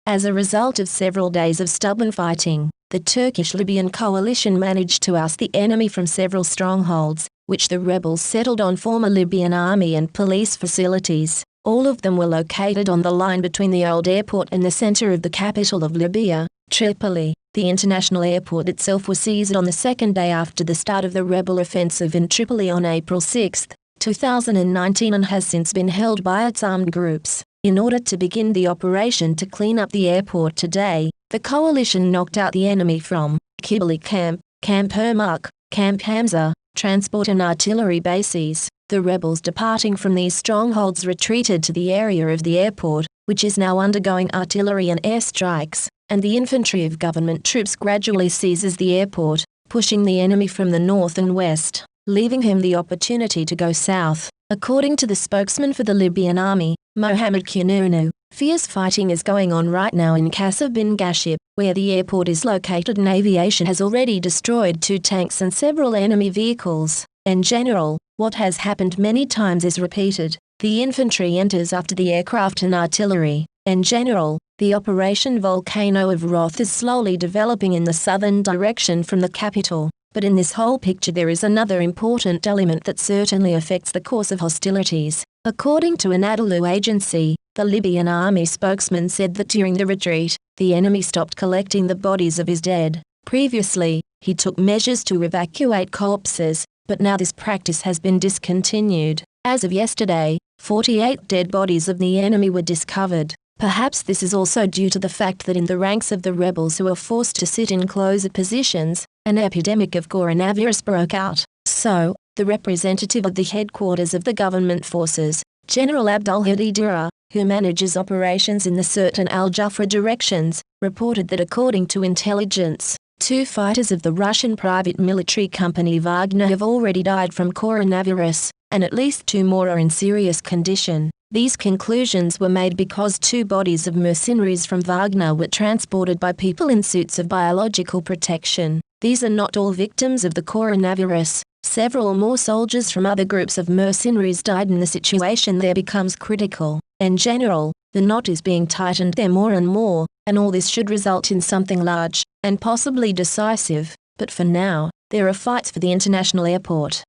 As a result of several days of stubborn fighting, the Turkish-Libyan coalition managed to oust the enemy from several strongholds, which the rebels settled on former Libyan army and police facilities. All of them were located on the line between the old airport and the center of the capital of Libya, Tripoli. The international airport itself was seized on the second day after the start of the rebel offensive in Tripoli on April 6, 2019, and has since been held by its armed groups. In order to begin the operation to clean up the airport today, the coalition knocked out the enemy from Kibali Camp, Camp Hermuk, Camp Hamza, transport and artillery bases. The rebels departing from these strongholds retreated to the area of the airport, which is now undergoing artillery and airstrikes, and the infantry of government troops gradually seizes the airport, pushing the enemy from the north and west, leaving him the opportunity to go south. According to the spokesman for the Libyan army, Mohammed Kununu, fierce fighting is going on right now in Qasr bin Gashib, where the airport is located, and aviation has already destroyed 2 tanks and several enemy vehicles. In general, what has happened many times is repeated. The infantry enters after the aircraft and artillery. In general, the Operation Volcano of Wrath is slowly developing in the southern direction from the capital. But in this whole picture there is another important element that certainly affects the course of hostilities. According to an Anadolu agency, the Libyan army spokesman said that during the retreat, the enemy stopped collecting the bodies of his dead. Previously, he took measures to evacuate corpses, but now this practice has been discontinued. As of yesterday, 48 dead bodies of the enemy were discovered. Perhaps this is also due to the fact that in the ranks of the rebels who are forced to sit in closer positions, an epidemic of coronavirus broke out. So, the representative of the headquarters of the government forces, General Abdulhadi Dura, who manages operations in the Sirte and Al-Jafra directions, reported that according to intelligence, 2 fighters of the Russian private military company Wagner have already died from coronavirus, and at least 2 more are in serious condition. These conclusions were made because 2 bodies of mercenaries from Wagner were transported by people in suits of biological protection. These are not all victims of the coronavirus. Several more soldiers from other groups of mercenaries died, and the situation there becomes critical. In general, the knot is being tightened there more and more, and all this should result in something large, and possibly decisive. But for now, there are fights for the international airport.